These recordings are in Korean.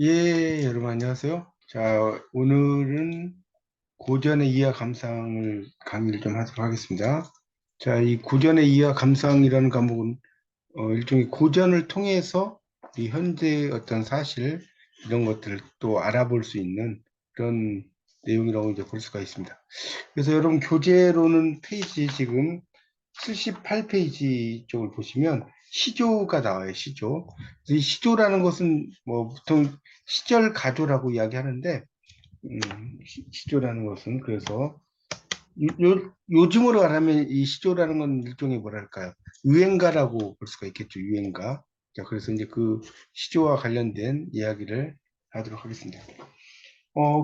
예, 여러분 안녕하세요. 자, 오늘은 고전의 이하 감상을 강의를 좀 하도록 하겠습니다. 자, 이 고전의 이하 감상이라는 과목은 일종의 고전을 통해서 이 현재의 어떤 사실 이런 것들을 또 알아볼 수 있는 그런 내용이라고 이제 볼 수가 있습니다. 그래서 여러분 교재로는 페이지 지금 78페이지 쪽을 보시면 시조가 나와요, 시조. 이 시조라는 것은 뭐 보통 시절 가조라고 이야기하는데, 시조라는 것은 그래서 요즘으로 말하면 이 시조라는 건 일종의 뭐랄까요, 유행가라고 볼 수가 있겠죠, 유행가. 자, 그래서 이제 그 시조와 관련된 이야기를 하도록 하겠습니다.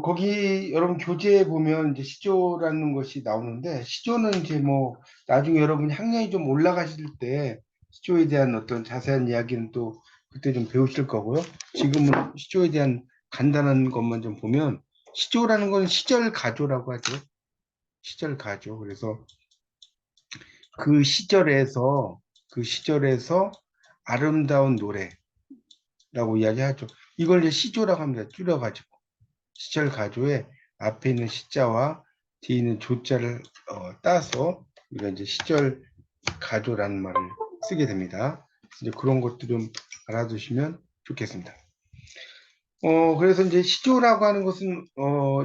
거기 여러분 교재에 보면 이제 시조라는 것이 나오는데, 시조는 이제 뭐 나중에 여러분이 학년이 좀 올라가실 때 시조에 대한 어떤 자세한 이야기는 또 그때 좀 배우실 거고요. 지금은 시조에 대한 간단한 것만 좀 보면, 시조라는 건 시절 가조라고 하죠. 시절 가조. 그래서 그 시절에서 그 시절에서 아름다운 노래라고 이야기하죠. 이걸 이제 시조라고 합니다. 줄여가지고. 시절 가조의 앞에 있는 시자와 뒤에 있는 조자를 따서 우리가 이제 시절 가조라는 말을 쓰게 됩니다. 이제 그런 것도 좀 알아두시면 좋겠습니다. 그래서 이제 시조라고 하는 것은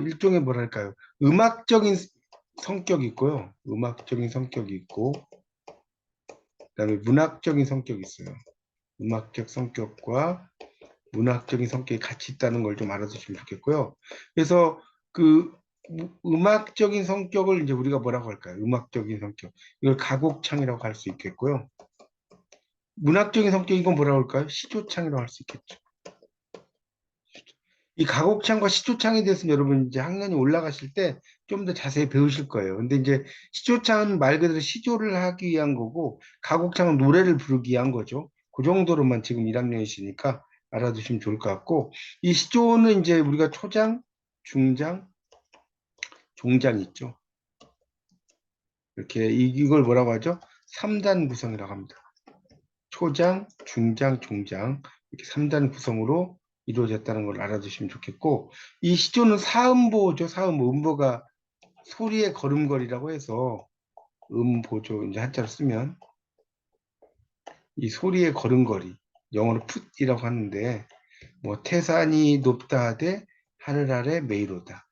일종의 뭐랄까요? 음악적인 성격이 있고요. 음악적인 성격이 있고, 그다음에 문학적인 성격이 있어요. 음악적 성격과 문학적인 성격이 같이 있다는 걸 좀 알아두시면 좋겠고요. 그래서 그 음악적인 성격을 이제 우리가 뭐라고 할까요? 음악적인 성격. 이걸 가곡창이라고 할 수 있겠고요. 문학적인 성격 이건 뭐라고 할까요? 시조창이라고 할 수 있겠죠. 이 가곡창과 시조창에 대해서는 여러분 이제 학년이 올라가실 때 좀 더 자세히 배우실 거예요. 근데 이제 시조창은 말 그대로 시조를 하기 위한 거고, 가곡창은 노래를 부르기 위한 거죠. 그 정도로만 지금 1학년이시니까 알아두시면 좋을 것 같고, 이 시조는 이제 우리가 초장, 중장, 종장 있죠. 이렇게 이걸 뭐라고 하죠? 3단 구성이라고 합니다. 초장, 중장, 종장 이렇게 3단 구성으로 이루어졌다는 걸 알아두시면 좋겠고, 이 시조는 사음보죠. 사음보, 음보가 소리의 걸음걸이라고 해서 음보조 이제 한자로 쓰면 이 소리의 걸음걸이, 영어로 풋이라고 하는데, 뭐 태산이 높다 하되 하늘 아래 메이로다.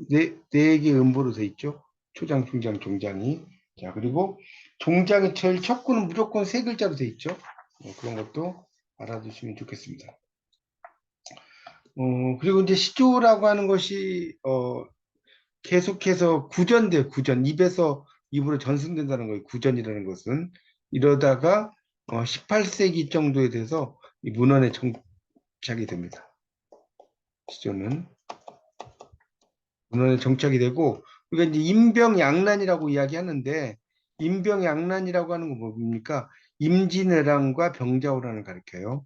네 개의 음보로 돼 있죠. 초장, 중장, 종장이. 자, 그리고 종장이 제일 첫 구는 무조건 세 글자로 돼 있죠. 그런 것도 알아두시면 좋겠습니다. 그리고 이제 시조라고 하는 것이 계속해서 구전돼, 구전. 입에서 입으로 전승된다는 거예요. 구전이라는 것은. 이러다가 18세기 정도에 돼서 이 문헌에 정착이 됩니다. 시조는 문헌에 정착이 되고, 우리가 이제 임병양란이라고 이야기하는데, 임병양란이라고 하는 건 뭡니까? 임진왜란과 병자호란을 가리켜요.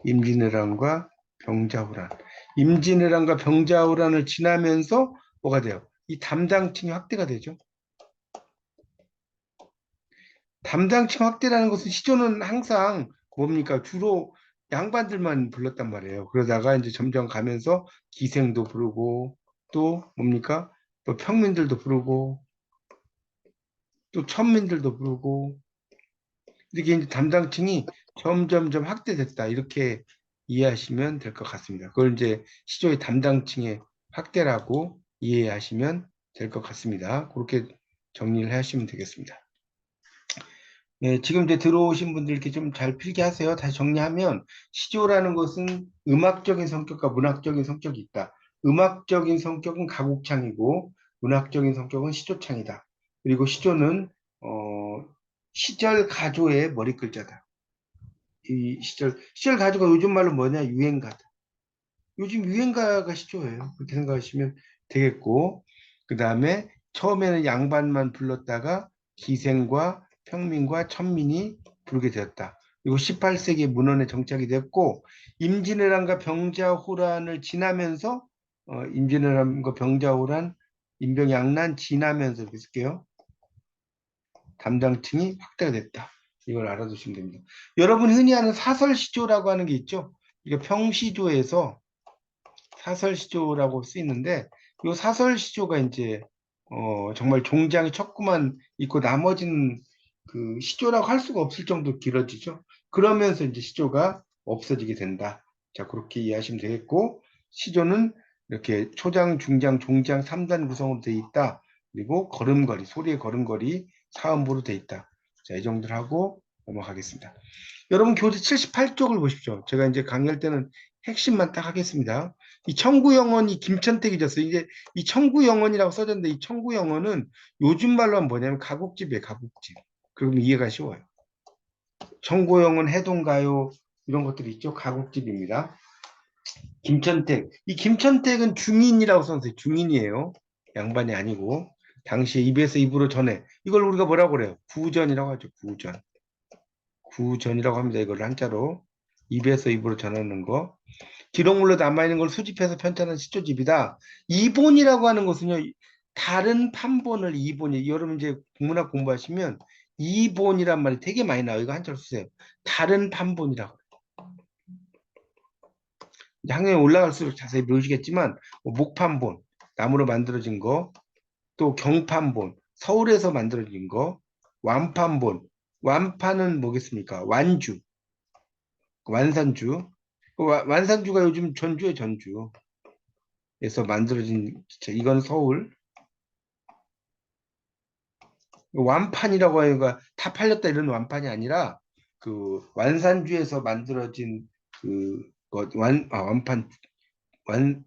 임진왜란과 병자호란. 임진왜란과 병자호란을 지나면서 뭐가 돼요? 이 담당층이 확대가 되죠. 담당층 확대라는 것은 시조는 항상 뭡니까? 주로 양반들만 불렀단 말이에요. 그러다가 이제 점점 가면서 기생도 부르고, 또 뭡니까? 또 평민들도 부르고, 또 천민들도 부르고, 이렇게 이제 담당층이 점점점 확대됐다. 이렇게 이해하시면 될 것 같습니다. 그걸 이제 시조의 담당층의 확대라고 이해하시면 될 것 같습니다. 그렇게 정리를 하시면 되겠습니다. 네, 지금 이제 들어오신 분들 이렇게 좀 잘 필기 하세요. 다시 정리하면, 시조라는 것은 음악적인 성격과 문학적인 성격이 있다. 음악적인 성격은 가곡창이고, 문학적인 성격은 시조창이다. 그리고 시조는 시절 가조의 머리 글자다. 이 시절 가조가 요즘 말로 뭐냐? 유행가다. 요즘 유행가가 시조예요. 그렇게 생각하시면 되겠고, 그 다음에 처음에는 양반만 불렀다가 기생과 평민과 천민이 부르게 되었다. 그리고 18세기 문헌에 정착이 됐고, 임진왜란과 병자호란을 지나면서 임진왜란과 병자호란, 임병양란 지나면서 이렇게 쓸게요. 담당층이 확대가 됐다. 이걸 알아두시면 됩니다. 여러분 흔히 아는 사설시조라고 하는 게 있죠. 이게 평시조에서 사설시조라고 쓰이는데 이 사설시조가 이제 정말 종장이 척구만 있고 나머지는 그 시조라고 할 수가 없을 정도로 길어지죠. 그러면서 이제 시조가 없어지게 된다. 자, 그렇게 이해하시면 되겠고 시조는 이렇게 초장, 중장, 종장 3단 구성으로 되어 있다. 그리고 걸음걸이, 소리의 걸음걸이 사음부로 되어 있다. 자, 이 정도를 하고 넘어가겠습니다. 여러분 교재 78쪽을 보십시오. 제가 이제 강의할 때는 핵심만 딱 하겠습니다. 이 청구영언이 김천택이 졌어요. 이제 이 청구영언이라고 써졌는데 이 청구영언은 요즘 말로 하면 뭐냐면 가곡집이에요. 가곡집. 그럼 이해가 쉬워요. 청구영언, 해동가요 이런 것들이 있죠. 가곡집입니다. 김천택. 이 김천택은 중인이라고 썼어요. 중인이에요. 양반이 아니고. 당시에 입에서 입으로 전해. 이걸 우리가 뭐라고 그래요? 구전이라고 하죠. 구전. 구전이라고 합니다. 이걸 한자로. 입에서 입으로 전하는 거. 기록물로 남아있는 걸 수집해서 편찬한 시조집이다. 이본이라고 하는 것은요, 다른 판본을 이본이, 여러분 이제 국문학 공부하시면 이본이란 말이 되게 많이 나와요. 이거 한자로 쓰세요. 다른 판본이라고. 이제 학년이 올라갈수록 자세히 배우시겠지만, 뭐 목판본, 나무로 만들어진 거, 또 경판본, 서울에서 만들어진 거, 완판본, 완판은 뭐겠습니까? 완주, 완산주. 완산주가 요즘 전주에 전주. 에서 만들어진 기체. 이건 서울. 완판이라고 하니까 다 팔렸다 이런 완판이 아니라 그 완산주에서 만들어진 완판 완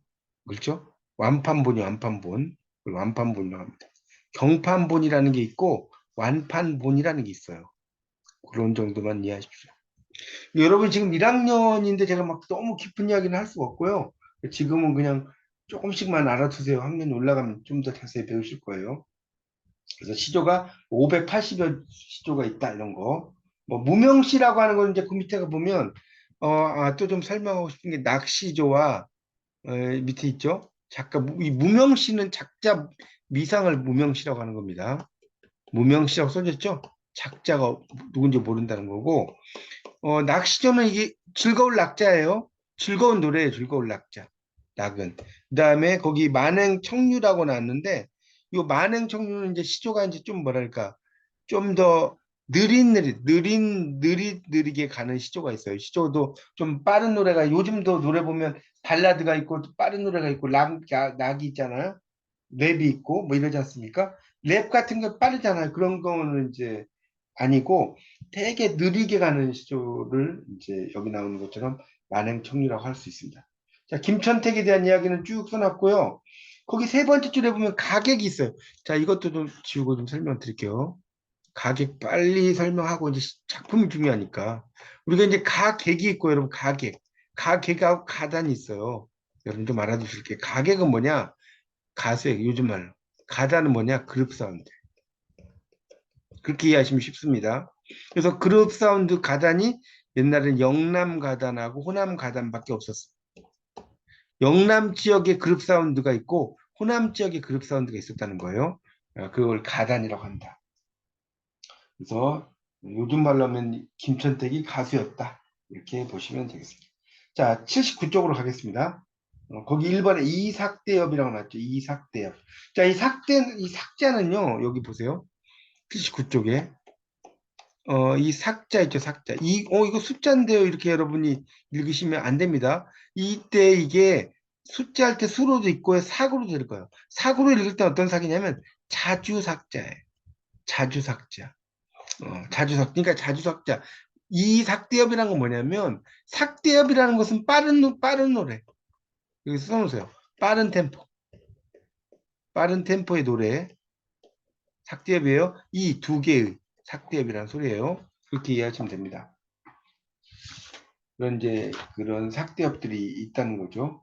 그렇죠? 완판본이 완판본. 그걸 완판본이라고 합니다. 경판본이라는 게 있고 완판본이라는 게 있어요. 그런 정도만 이해하십시오. 여러분 지금 1학년인데 제가 막 너무 깊은 이야기는 할 수가 없고요. 지금은 그냥 조금씩만 알아두세요. 학년이 올라가면 좀 더 자세히 배우실 거예요. 그래서 시조가 580여 시조가 있다 이런 거. 뭐 무명시라고 하는 건 이제 그 밑에 보면 또 좀 설명하고 싶은 게 낙시조와 밑에 있죠. 작가 이 무명시는 작자 미상을 무명시라고 하는 겁니다. 무명시라고 써졌죠. 작자가 누군지 모른다는 거고 낙시조는 이게 즐거울 낙자예요. 즐거운 노래예요. 즐거울 낙자. 낙은. 그다음에 거기 만행청류라고 나왔는데 이 만행청류는 이제 시조가 이제 좀 뭐랄까 좀 더 느릿느릿게 가는 시조가 있어요. 시조도 좀 빠른 노래가 요즘도 노래 보면 발라드가 있고 빠른 노래가 있고 락이 있잖아요. 랩이 있고 뭐 이러지 않습니까? 랩 같은 거 빠르잖아요. 그런 거는 이제 아니고 되게 느리게 가는 시조를 이제 여기 나오는 것처럼 만행청류라고 할 수 있습니다. 자, 김천택에 대한 이야기는 쭉 써놨고요. 거기 세 번째 줄에 보면 가객이 있어요. 자, 이것도 좀 지우고 좀 설명드릴게요. 가객 빨리 설명하고 이제 작품이 중요하니까. 우리가 이제 가객이 있고 여러분 가객. 가객하고 가단이 있어요. 여러분 좀 알아두실게요. 가객은 뭐냐? 가수의 요즘 말로. 가단은 뭐냐? 그룹 사운드. 그렇게 이해하시면 쉽습니다. 그래서 그룹 사운드 가단이 옛날에는 영남 가단하고 호남 가단밖에 없었어요. 영남 지역의 그룹 사운드가 있고 호남 지역의 그룹 사운드가 있었다는 거예요. 그걸 가단이라고 한다. 그래서 요즘 말로 하면 김천택이 가수였다. 이렇게 보시면 되겠습니다. 자, 79쪽으로 가겠습니다. 거기 1번에 이삭대엽이라고 나왔죠. 이삭대엽. 자, 이 삭자는요, 여기 보세요. 79쪽에. 이 삭자 있죠, 삭자. 이거 숫자인데요. 이렇게 여러분이 읽으시면 안 됩니다. 이때 이게 숫자할 때 수로도 있고 사구로 될 거예요. 사구로 읽을 때 어떤 삭이냐면 자주삭자예요. 자주삭자. 그러니까 자주삭자. 이 삭대엽이라는 건 뭐냐면 삭대엽이라는 것은 빠른 노래. 여기 써놓으세요. 빠른 템포. 빠른 템포의 노래. 삭대엽이에요. 이 두 개의 삭대엽이라는 소리예요. 그렇게 이해하시면 됩니다. 그런 삭대엽들이 있다는 거죠.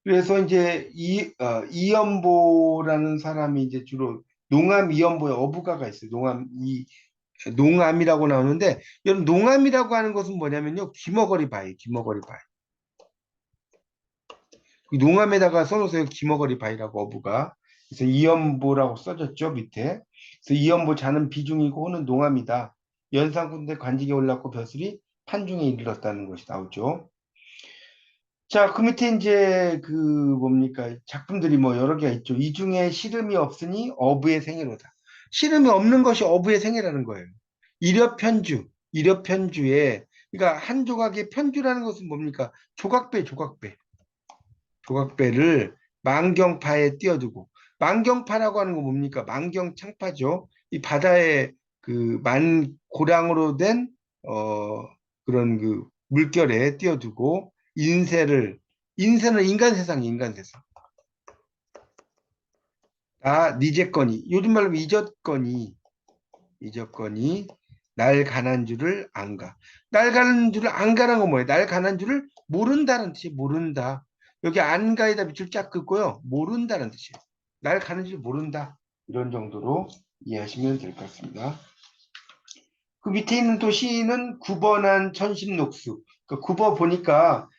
그래서 이제 이연보라는 사람이 이제 주로 농암 이연보의 어부가가 있어요. 농암이라고 나오는데 여러분 농암이라고 하는 것은 뭐냐면요. 귀머거리 바위, 귀머거리 바위. 농암에다가 써놓으세요. 귀머거리 바위라고 어부가. 그래서 이연보라고 써졌죠. 밑에. 그래서 이연보 자는 비중이고 호는 농암이다. 연산군대 관직에 올랐고 벼슬이 판중에 이르렀다는 것이 나오죠. 자, 그 밑에 이제 그 뭡니까? 작품들이 뭐 여러 개가 있죠. 이 중에 시름이 없으니 어부의 생애로다. 시름이 없는 것이 어부의 생애라는 거예요. 이렵편주에 그러니까 한 조각의 편주라는 것은 뭡니까? 조각배를 만경파에 띄워두고 만경파라고 하는 건 뭡니까? 만경창파죠. 이 바다에 그 만고량으로 된 그런 그 물결에 띄워두고 인세는 인간 세상이 인간 세상. 아, 니제거니 요즘 말로 잊었거니 날 가난 줄을 안 가. 날 가는 줄을 안 가는 건 뭐예요? 날 가난 줄을 모른다는 뜻이 모른다. 여기 안 가에다 밑줄 쫙 긋고요. 모른다는 뜻이에요. 날 가는 줄 모른다. 이런 정도로 이해하시면 될 것 같습니다. 그 밑에 있는 또 시는 구번한 천심녹수. 그 굽어 보니까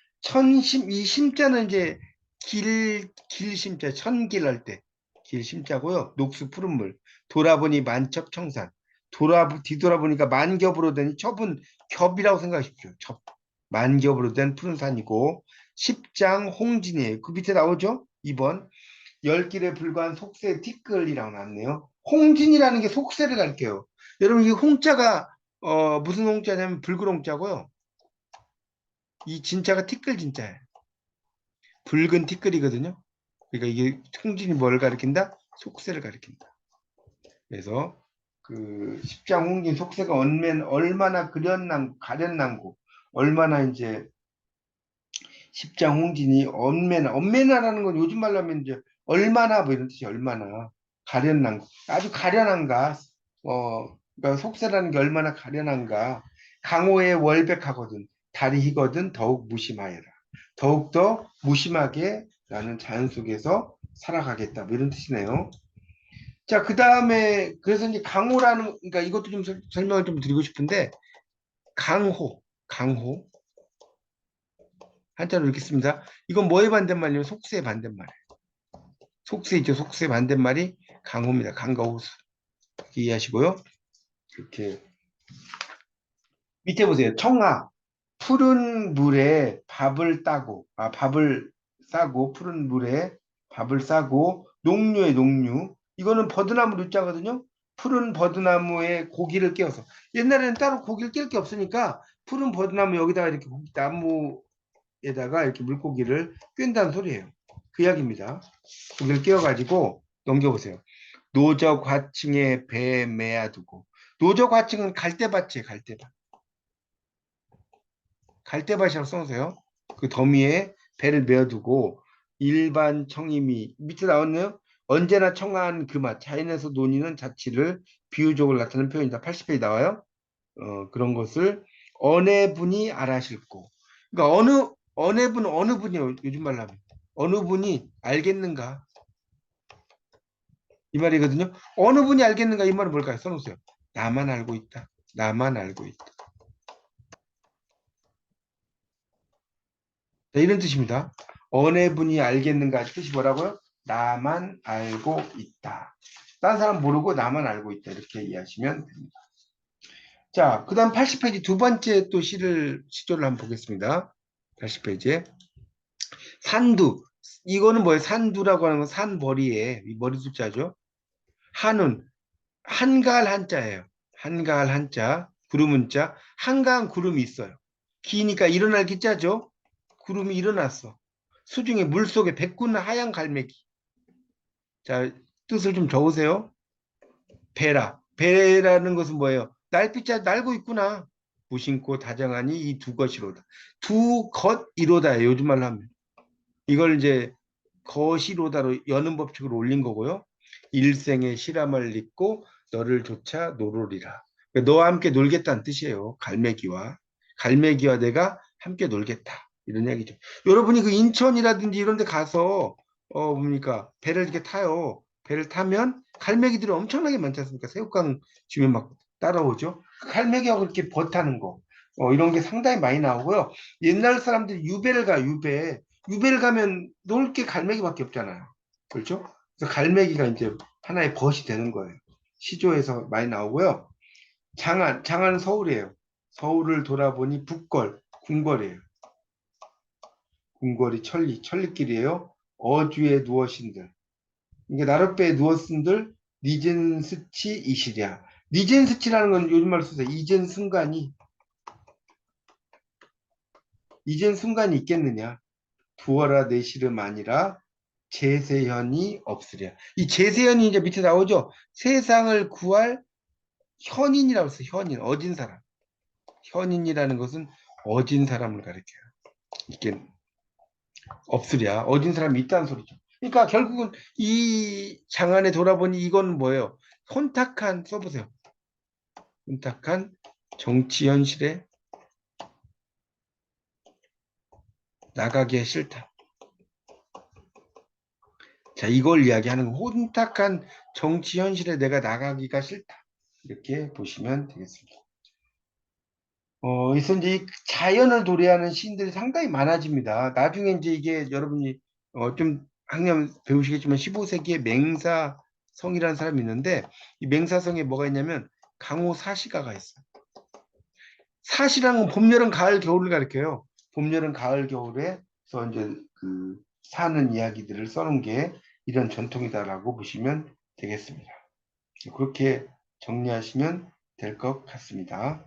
이 심자는 이제 길 심자, 천길 할 때, 길 심자고요. 녹수 푸른 물. 돌아보니 만첩청산. 뒤돌아보니까 만겹으로 된 첩은 겹이라고 생각하십시오. 첩. 만겹으로 된 푸른 산이고, 십장 홍진이에요. 그 밑에 나오죠? 2번. 열 길에 불과한 속세 티끌이라고 나왔네요. 홍진이라는 게 속세를 가리켜요. 여러분 이 홍자가 무슨 홍자냐면 붉은 홍자고요. 이 진짜가 티끌 진짜예요. 붉은 티끌이거든요. 그러니까 이게 홍진이 뭘 가리킨다? 속세를 가리킨다. 그래서 그 십장 홍진 속세가 얼마나 가련난고 얼마나 이제 십장 홍진이 엄매나라는 건 요즘 말로 하면 이제 얼마나 뭐 이런 뜻이 얼마나 가련난 거 아주 가련한가 그러니까 속세라는 게 얼마나 가련한가 강호의 월백하거든 달이 희거든 더욱 무심하여라 더욱더 무심하게 나는 자연 속에서 살아가겠다 뭐 이런 뜻이네요. 자, 그 다음에 그래서 이제 강호라는 그러니까 이것도 좀 설명을 좀 드리고 싶은데 강호 한자로 읽겠습니다. 이건 뭐의 반대말이에요? 속세의 반대말. 속세 있죠? 속세 반대말이 강호입니다. 강과 호수. 이렇게 이해하시고요. 이렇게 밑에 보세요. 청아. 푸른 물에 밥을 싸고 푸른 물에 밥을 싸고 녹류. 이거는 버드나무 루자거든요. 푸른 버드나무에 고기를 깨워서 옛날에는 따로 고기를 깰 게 없으니까 푸른 버드나무 여기다가 이렇게 나무에다가 이렇게 물고기를 꿰다는 소리예요. 그 이야기입니다. 고기를 깨워가지고 넘겨보세요. 노저과층에 배 메아두고 노저과층은 갈대밭이에요. 갈대밭이라고 써놓으세요. 그 더미에 배를 메어두고 일반 청임이 밑에 나왔네요. 언제나 청아한 그 맛 자연에서 논의는 자치를 비유적으로 나타내는 표현이다. 80페이지 나와요. 그런 것을 어느 분이 알아실고 그러니까 어느 분이요. 요즘 말로 하면 어느 분이 알겠는가 이 말이거든요. 어느 분이 알겠는가 이 말은 뭘까요? 써놓으세요. 나만 알고 있다. 나만 알고 있다. 자, 이런 뜻입니다. 어느 분이 알겠는가 뜻이 뭐라고요? 나만 알고 있다. 딴 사람 모르고 나만 알고 있다. 이렇게 이해하시면 됩니다. 자, 그 다음 80페이지 두 번째 또 시조를 한번 보겠습니다. 80페이지에. 산두. 이거는 뭐예요? 산두라고 하는 건 산머리에, 이 머리 숫자죠. 한은, 한가할 한자예요. 한가할 한자, 구름 은자, 한가한 구름이 있어요. 기니까 일어날 기자죠. 구름이 일어났어. 수중에 물속에 백구는 하얀 갈매기. 자, 뜻을 좀 적으세요. 배라는 것은 뭐예요? 날빛자 날고 있구나. 무심코 다정하니 이 두 것이로다. 두 것이로다. 요즘 말로 하면. 이걸 이제 것이로다로 여는 법칙으로 올린 거고요. 일생의 실함을 잊고 너를 조차 노르리라. 그러니까 너와 함께 놀겠다는 뜻이에요. 갈매기와 내가 함께 놀겠다. 이런 얘기죠. 여러분이 그 인천이라든지 이런 데 가서 뭡니까? 배를 이렇게 타요. 배를 타면 갈매기들이 엄청나게 많지 않습니까? 새우깡 주면 막 따라오죠. 그 갈매기하고 이렇게 버 타는 거. 이런 게 상당히 많이 나오고요. 옛날 사람들이 유배를 가면 놀 게 갈매기밖에 없잖아요. 그렇죠? 그래서 갈매기가 이제 하나의 벗이 되는 거예요. 시조에서 많이 나오고요. 장안은 서울이에요. 서울을 돌아보니 궁궐이에요. 궁궐이 천리길이에요. 어주에 누워신들. 이게 나룻배에 누웠은들 니젠스치 이시랴. 니젠스치라는 건 요즘 말로 쓰세요. 이젠 순간이 있겠느냐. 두어라 내시름 아니라 제세현이 없으랴. 이 제세현이 이제 밑에 나오죠. 세상을 구할 현인이라고 써요. 현인, 어진 사람. 현인이라는 것은 어진 사람을 가리켜요. 이게 없으랴. 어진 사람이 있다는 소리죠. 그러니까 결국은 이 장안에 돌아보니 이건 뭐예요? 혼탁한, 써보세요. 혼탁한 정치 현실에 나가기가 싫다. 자, 이걸 이야기하는 거. 혼탁한 정치 현실에 내가 나가기가 싫다. 이렇게 보시면 되겠습니다. 그래서 이제 이 자연을 도래하는 시인들이 상당히 많아집니다. 나중에 이제 이게 여러분이 좀 학년 배우시겠지만 15세기에 맹사성이라는 사람이 있는데 이 맹사성에 뭐가 있냐면 강호 사시가가 있어요. 사시라는 건 봄, 여름, 가을, 겨울을 가리켜요. 봄, 여름, 가을, 겨울에서 이제 그 사는 이야기들을 써놓은 게 이런 전통이다라고 보시면 되겠습니다. 그렇게 정리하시면 될 것 같습니다.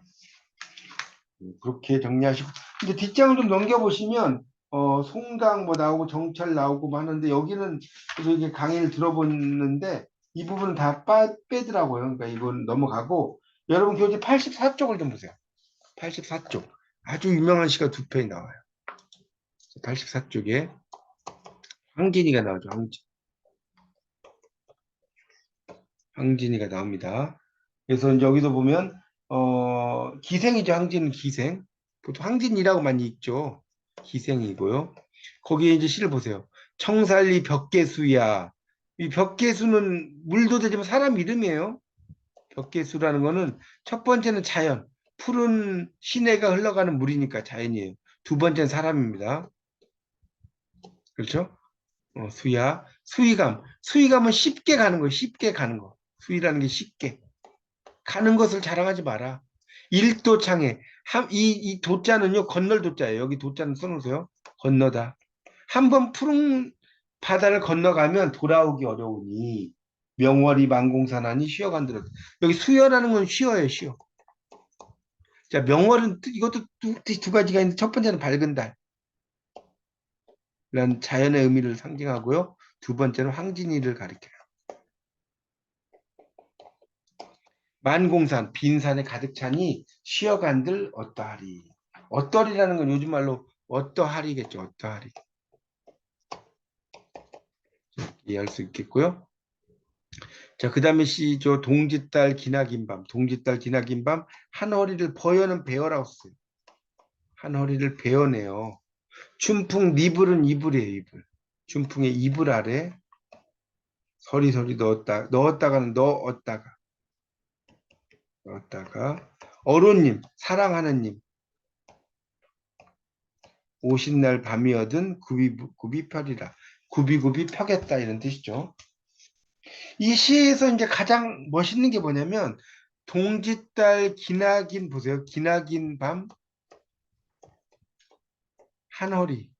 그렇게 정리하시고 이제 뒷장을 좀 넘겨보시면 송강 뭐 나오고 정찰 나오고 뭐 하는데 여기는 그래서 이게 강의를 들어보는데 이 부분은 다 빼더라고요. 그러니까 이건 넘어가고 여러분 교재 84쪽을 좀 보세요. 84쪽 아주 유명한 시가 두 편이 나와요. 84쪽에 황진이가 나오죠. 황진이가 나옵니다. 그래서 이제 여기도 보면 기생이죠. 황진은 기생. 보통 황진이라고 많이 읽죠. 기생이고요. 거기에 이제 시를 보세요. 청살리 벽계수야. 이 벽계수는 물도 되지만 사람 이름이에요. 벽계수라는 거는 첫 번째는 자연, 푸른 시내가 흘러가는 물이니까 자연이에요. 두 번째는 사람입니다. 그렇죠? 수야, 수의감. 수의감은 쉽게 가는 거예요. 쉽게 가는 거. 수의라는 게 쉽게. 가는 것을 자랑하지 마라. 일도창에 이 도자는요 건널 도자예요. 여기 도자는 써놓으세요. 건너다. 한번 푸른 바다를 건너가면 돌아오기 어려우니 명월이 만공산하니 쉬어간들었다. 여기 수여라는 건 쉬어요. 쉬어. 자, 명월은 이것도 두 가지가 있는데 첫 번째는 밝은 달. 이런 자연의 의미를 상징하고요. 두 번째는 황진이를 가리켜요. 만공산, 빈산에 가득 차니 쉬어간들 어떠하리. 어떠리라는 건 요즘 말로 어떠하리겠죠. 어떠하리. 이해할 수 있겠고요. 자, 그 다음에 시죠. 동짓달 기나긴 밤. 동짓달 기나긴 밤. 한 허리를 버여는 베어라고 써요. 한 허리를 베어내요. 춘풍 니불은 이불이에요. 이불. 춘풍의 이불 아래 서리서리 넣었다가는 넣었다가 어로님, 사랑하는 님, 오신 날 밤이어든 굽이 펴리라. 굽이 펴겠다 이런 뜻이죠. 이 시에서 이제 가장 멋있는 게 뭐냐면 동짓달 기나긴 보세요. 기나긴 밤 한허리.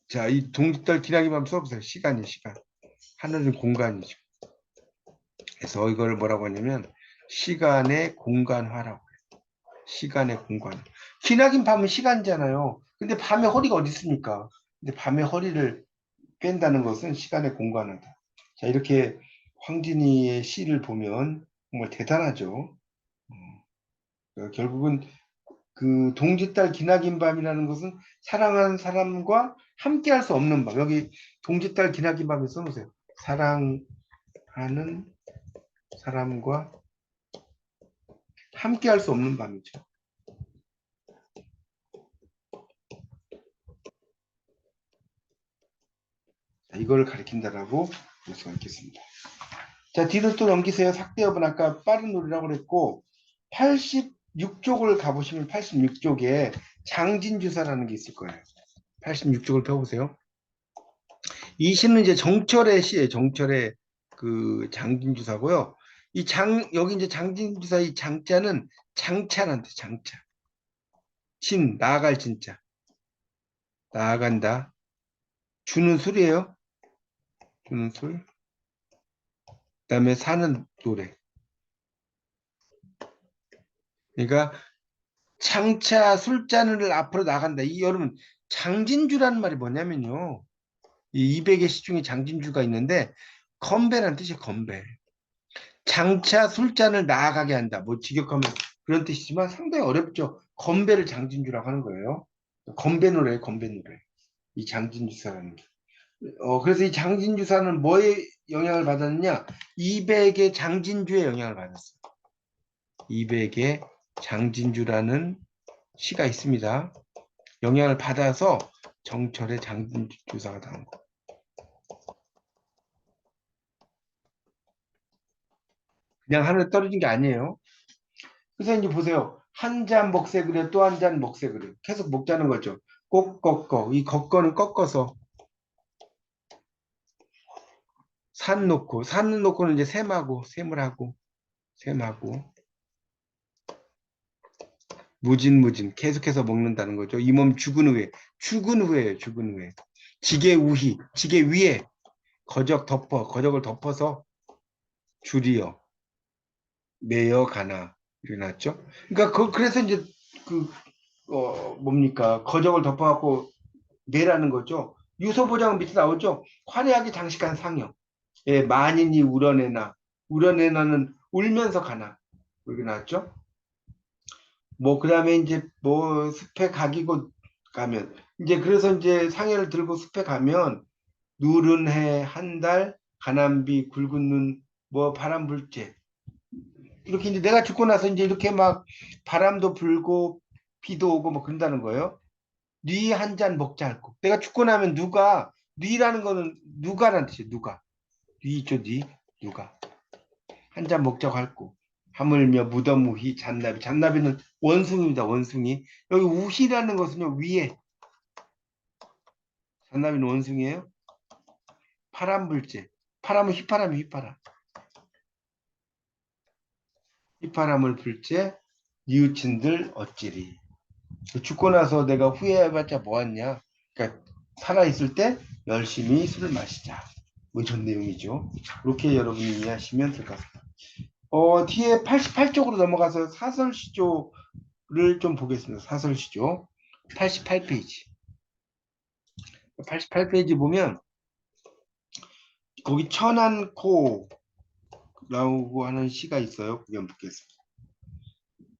자, 이 동짓달 기나긴 밤 써보세요. 시간. 하늘은 공간이죠. 그래서 이걸 뭐라고 하냐면 시간의 공간화라고 해요. 시간의 공간. 기나긴 밤은 시간이잖아요. 근데 밤에 허리가 어디 있습니까? 근데 밤에 허리를 뺀다는 것은 시간의 공간화다. 자, 이렇게 황진이의 시를 보면 정말 대단하죠. 결국은 그 동짓달 기나긴 밤이라는 것은 사랑하는 사람과 함께 할 수 없는 밤. 여기 동짓달 기나긴 밤에 써놓으세요. 사랑하는 사람과 함께 할 수 없는 밤이죠. 이걸 가리킨다라고 볼 수가 있겠습니다. 자, 뒤로 또 넘기세요. 삭대업은 아까 빠른 놀이라고 그랬고 86쪽을 가보시면 86쪽에 장진주사라는 게 있을 거예요. 86쪽을 펴보세요. 이 시는 이제 정철의 시예요. 정철의 그 장진주사고요. 여기 이제 장진주사 이 장자는 장차란데 장차. 나아갈 진짜. 나아간다. 주는 술이에요. 주는 술. 그다음에 사는 노래. 그러니까 장차 술잔을 앞으로 나간다. 이 여러분 장진주라는 말이 뭐냐면요. 이 200의 시 중에 장진주가 있는데 건배라는 뜻이에요. 건배. 장차 술잔을 나아가게 한다. 뭐 직역하면 그런 뜻이지만 상당히 어렵죠. 건배를 장진주라고 하는 거예요. 건배 노래, 건배 노래. 이 장진주사라는 게. 그래서 이 장진주사는 뭐에 영향을 받았느냐? 200의 장진주의 영향을 받았어요. 200의 장진주라는 시가 있습니다. 영향을 받아서 정철의 장진주사가 나온 거. 그냥 하늘에 떨어진 게 아니에요. 그래서 이제 보세요. 한 잔 먹새 그려 또 한 잔 먹새 그려. 계속 먹자는 거죠. 꼭 꺾어. 이 꺾어는 꺾어서 산 놓고는 이제 샘하고 샘을 하고 샘하고 무진무진 계속해서 먹는다는 거죠. 이 몸 죽은 후에 죽은 후에요. 죽은 후에 지게 우희 지게 위에 거적을 덮어서 줄이어 매여 가나 일어났죠. 그러니까 그래서 이제 그 뭡니까 거적을 덮어갖고 매라는 거죠. 유서보장 밑에 나오죠. 화려하게 장식한 상여. 예, 만인이 우러내나는 울면서 가나 여기 나왔죠. 뭐 그다음에 이제 뭐 숲에 가기고 가면 이제 그래서 이제 상여를 들고 숲에 가면 누른 해 한 달 가난비 굵은 눈 뭐 바람 불째 이렇게 이제 내가 죽고 나서 이제 이렇게 막 바람도 불고 비도 오고 뭐 그런다는 거예요. 뉘 한 잔 먹자 할 거. 내가 죽고 나면 누가 뉘라는 거는 누가라는 뜻이에요. 누가 뉘 있죠. 뉘 누가 한 잔 먹자고 할 거. 하물며 무덤우희 잔나비는 원숭이입니다. 원숭이 여기 우희라는 것은요 위에 잔나비는 원숭이에요. 파람불제 파람은 휘파람이 휘파람을 불제 뉘우친들 어찌리 죽고 나서 내가 후회해봤자 뭐하냐. 그러니까 살아있을 때 열심히 술을 마시자. 뭐 이런 내용이죠. 이렇게 여러분이 이해하시면 될 것 같습니다. 뒤에 88쪽으로 넘어가서 사설시조를 좀 보겠습니다. 사설시조 88페이지. 88페이지 보면 거기 천안코라고 하는 시가 있어요. 그게 보겠습니다.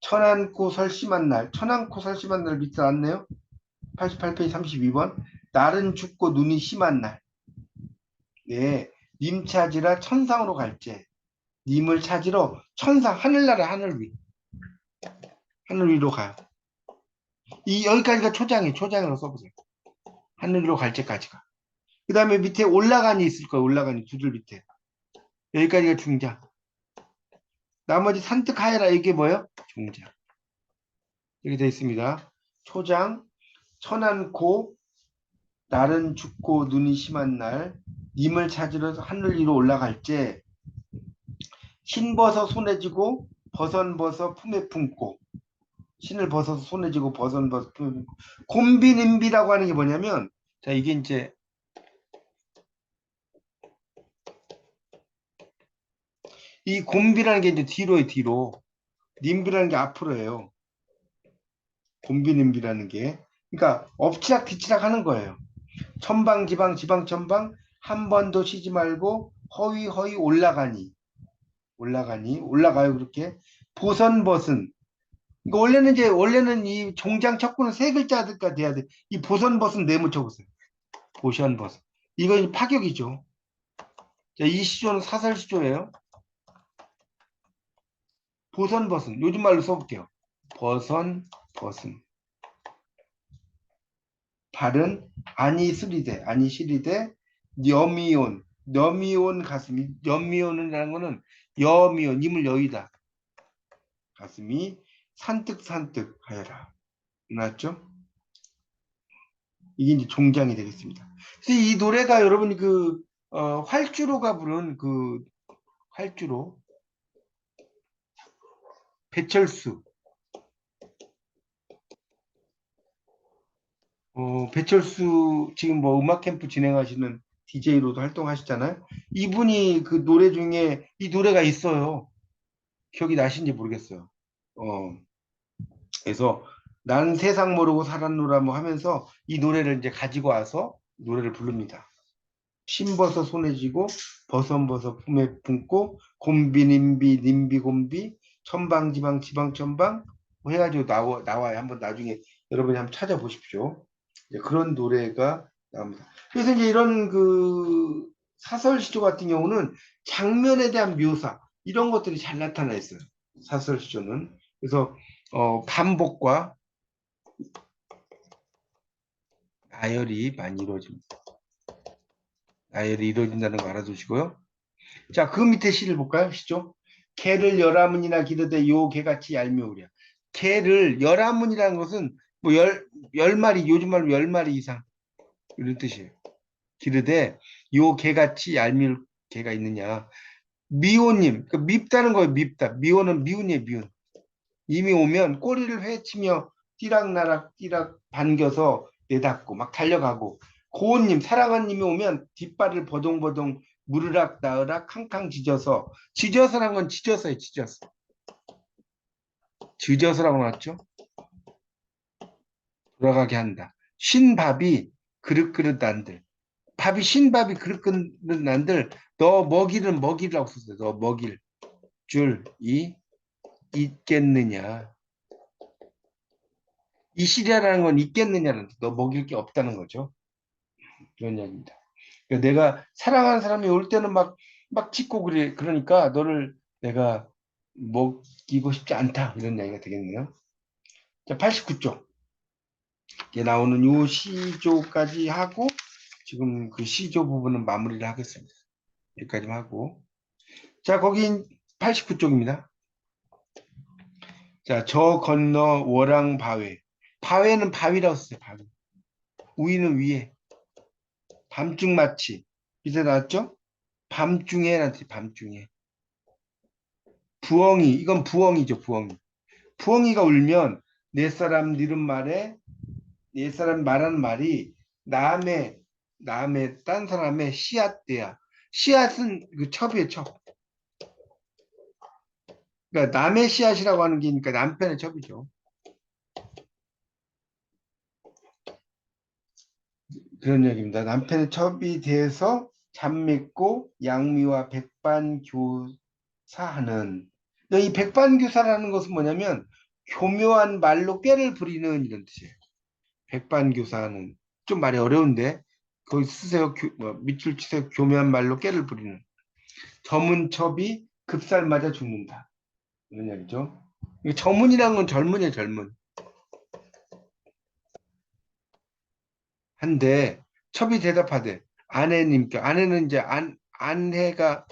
천안코 설심한 날 밑에 났네요. 88페이지 32번. 날은 춥고 눈이 심한 날. 네, 님 찾으라 천상으로 갈제. 님을 찾으러 천상 하늘나라 하늘 위로 가요. 이 여기까지가 초장이에요. 초장으로 써보세요. 하늘 위로 갈 때까지가. 그 다음에 밑에 올라간이 있을 거예요. 올라간이 두 줄 밑에. 여기까지가 중장. 나머지 산뜻하여라 이게 뭐예요? 중장. 이렇게 되어 있습니다. 초장, 천안코, 날은 춥고 눈이 심한 날, 님을 찾으러 하늘 위로 올라갈 때 흰버섯 손에 쥐고 버선버섯 품에 품고 신을 벗어서 손에 쥐고 벗어서 품에 품고 곰비님비라고 하는 게 뭐냐면 자 이게 이제 이 곰비라는 게 이제 뒤로에 뒤로 님비라는 게 앞으로예요. 곰비님비라는 게 그러니까 엎치락 뒤치락 하는 거예요. 천방지방 지방천방 한 번도 쉬지 말고 허위 올라가요 그렇게 보선벗은 이거 원래는 이 종장 척구는 세 글자가 돼야 돼. 이 보선벗은 네모 쳐보세요. 보선벗은 이건 파격이죠. 자, 이 시조는 사설시조예요. 보선벗은 요즘 말로 써볼게요. 벗은 발은 아니시리되 여미온 가슴이 여미온이라는 거는 여미온 임을 여의다 가슴이 산뜻산뜻 하여라 맞죠? 이게 이제 종장이 되겠습니다. 그래서 이 노래가 여러분이 활주로가 부른 활주로 배철수 배철수 지금 뭐 음악 캠프 진행하시는 DJ로도 활동하시잖아요. 이분이 그 노래 중에 이 노래가 있어요. 기억이 나신지 모르겠어요. 어, 그래서 난 세상 모르고 살았노라 뭐 하면서 이 노래를 이제 가지고 와서 노래를 부릅니다. 신버섯 손에 쥐고 버선버섯 품에 품고 곰비 님비 님비 곰비 천방지방 지방천방 뭐 해가지고 나와요. 한번 나중에 여러분이 한번 찾아보십시오. 이제 그런 노래가 나옵니다. 그래서 이제 이런 그 사설시조 같은 경우는 장면에 대한 묘사 이런 것들이 잘 나타나 있어요. 사설시조는. 그래서 반복과 나열이 많이 이루어집니다. 나열이 이루어진다는 거 알아두시고요. 자, 그 밑에 시를 볼까요? 시죠. 개를 열아문이나 기르되 요 개같이 얄미우랴. 개를 열아문이라는 것은 뭐 열 마리, 요즘 말로 열 마리 이상 이런 뜻이에요. 기르되 요 개같이 얄미울 개가 있느냐. 미호님, 그 밉다는 거예요. 밉다. 미호는 미운이에요. 미운. 이미 오면 꼬리를 회치며 띠락나락 띠락 반겨서 내닫고 막 달려가고 고운님 사랑한님이 오면 뒷발을 버동버동 무르락 나으락 캉캉 짖어서란 건 짖어서요. 짖어서 짖어서라고 나왔죠. 돌아가게 한다. 신밥이 그릇그릇 난들 밥이 신밥이 그릇그릇 난들 너 먹이는 먹이라고 썼어요. 너 먹일 줄이 있겠느냐. 이 시리아라는 건 있겠느냐는 너 먹일 게 없다는 거죠. 그런 이야기입니다. 그러니까 내가 사랑하는 사람이 올 때는 막 짖고 그래. 그러니까 너를 내가 먹이고 싶지 않다. 이런 이야기가 되겠네요. 자, 89쪽. 이제 나오는 요 시조까지 하고 지금 그 시조 부분은 마무리를 하겠습니다. 여기까지만 하고. 자, 거기 89쪽입니다. 자, 저 건너 월왕 바위. 바위는 바위라고 썼어요. 바위. 우위는 위에. 밤중 마치. 이제 나왔죠? 밤중에 라는 밤중에. 부엉이, 이건 부엉이죠, 부엉이. 부엉이가 울면 내 사람 니은 말에 내 사람 말하는 말이 남의 딴 사람의 씨앗대야. 씨앗은 그 첩이에요, 첩. 그러니까 남의 씨앗이라고 하는 게니까 남편의 첩이죠. 그런 얘기입니다. 남편의 첩이 돼서 잠맺고 양미와 백반교사하는. 이 백반교사라는 것은 뭐냐면 교묘한 말로 꾀를 부리는 이런 뜻이에요. 백반교사는 좀 말이 어려운데 거기 쓰세요. 밑줄 치세요. 교묘한 말로 깨를 부리는 저문첩이 급살 맞아 죽는다. 이런 얘기죠. 저문이라는 건 젊은이에요. 젊은. 한데 첩이 대답하되 아내님께 아내는 이제 아내가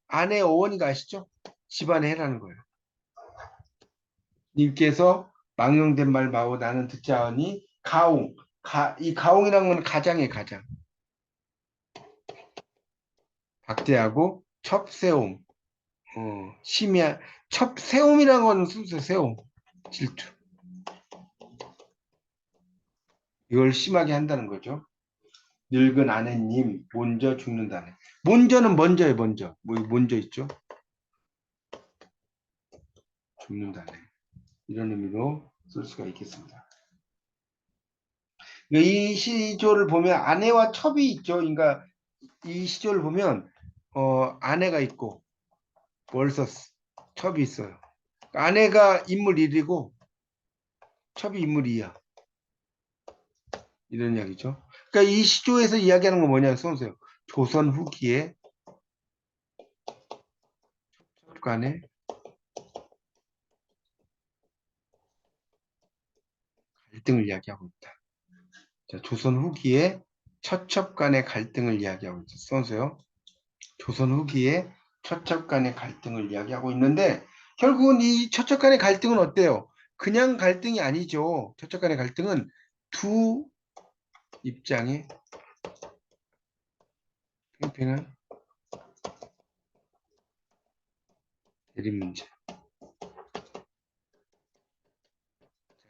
아내 어머니가 아시죠? 집안의 해라는 거예요. 님께서 망령된 말 마오 나는 듣지 않으니 가옹 이 가옹이라는 건 가장이에요. 가장. 박대하고 첩세옴 심야 세움이라는 건 순수 세움 질투 이걸 심하게 한다는 거죠. 늙은 아내님 먼저 죽는다네. 먼저는 먼저예요. 먼저 뭐 먼저 있죠. 죽는다네. 이런 의미로 쓸 수가 있겠습니다. 그러니까 이 시조를 보면 아내와 첩이 있죠. 그러니까 이 시조를 보면 아내가 있고 월서스 첩이 있어요. 아내가 인물 1이고 첩이 인물 2야. 이런 이야기죠. 그러니까 이 시조에서 이야기하는 건 뭐냐, 써보세요. 조선 후기에 간의 갈등을 이야기하고 있다. 자, 조선 후기에 처첩 간의 갈등을 이야기하고 있다. 써보세요. 조선 후기에 처첩 간의 갈등을 이야기하고 있는데 결국은 이 처첩 간의 갈등은 어때요? 그냥 갈등이 아니죠. 처첩 간의 갈등은 두 입장의 팽팽한 대립 문제.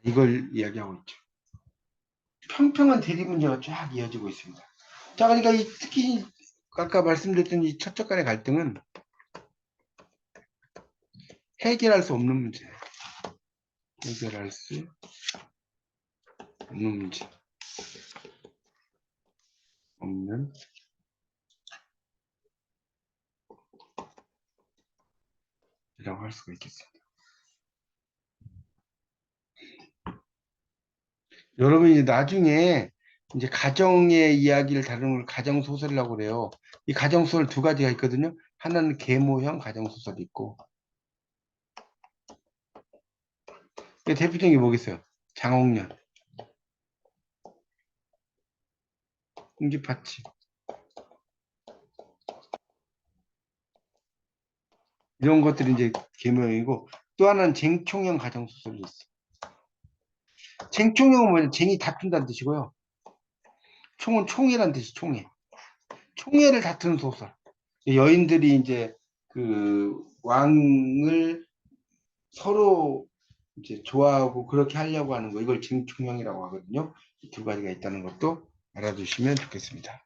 이걸 이야기하고 있죠. 평평한 대립 문제가 쫙 이어지고 있습니다. 자, 그러니까 특히 아까 말씀드렸던 이 첫 척간의 갈등은 해결할 수 없는 문제예요. 해결할 수 없는 문제. 없는 이라고 할 수가 있겠습니다. 여러분 이제 나중에 이제 가정의 이야기를 다루는 걸 가정소설이라고 그래요. 이 가정소설 두 가지가 있거든요. 하나는 계모형 가정소설이 있고, 대표적인 게 뭐겠어요? 장옥년, 홍지파치 이런 것들이 이제 계모형이고, 또 하나는 쟁총형 가정소설이 있어요. 쟁총형은 뭐냐? 쟁이 다툰다는 뜻이고요. 총은 총이라는 뜻이 총회. 총회를 다투는 소설. 여인들이 이제 그 왕을 서로 이제 좋아하고 그렇게 하려고 하는 거, 이걸 쟁총형이라고 하거든요. 이 두 가지가 있다는 것도 알아두시면 좋겠습니다.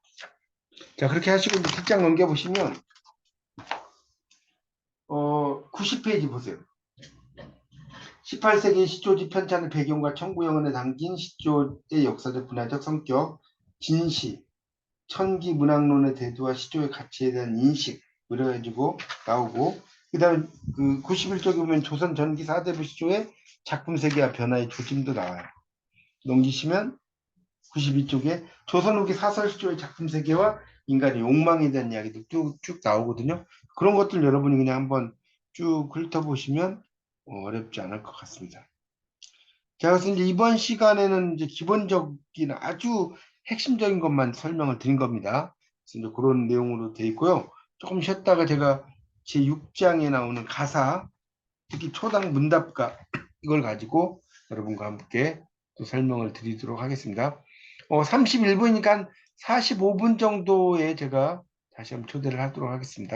자, 그렇게 하시고 뒷장 넘겨보시면 90페이지 보세요. 18세기 시조지 편찬의 배경과 청구영언에 담긴 시조의 역사적 문화적 성격, 진시, 천기 문학론의 대두와 시조의 가치에 대한 인식 그래가지고 나오고, 그 다음에 그 91쪽에 보면 조선 전기 4대부 시조의 작품 세계와 변화의 조짐도 나와요. 넘기시면 92쪽에 조선 후기 사설 시조의 작품 세계와 인간의 욕망에 대한 이야기도 쭉 나오거든요. 그런 것들 여러분이 그냥 한번 쭉 훑어보시면 어렵지 않을 것 같습니다. 자, 그래서 이제 이번 시간에는 이제 기본적인 아주 핵심적인 것만 설명을 드린 겁니다. 그래서 이제 그런 내용으로 되어 있고요. 조금 쉬었다가 제가 제 6장에 나오는 가사, 특히 초당 문답가 이걸 가지고 여러분과 함께 또 설명을 드리도록 하겠습니다. 31분이니까 45분 정도에 제가 다시 한번 초대를 하도록 하겠습니다.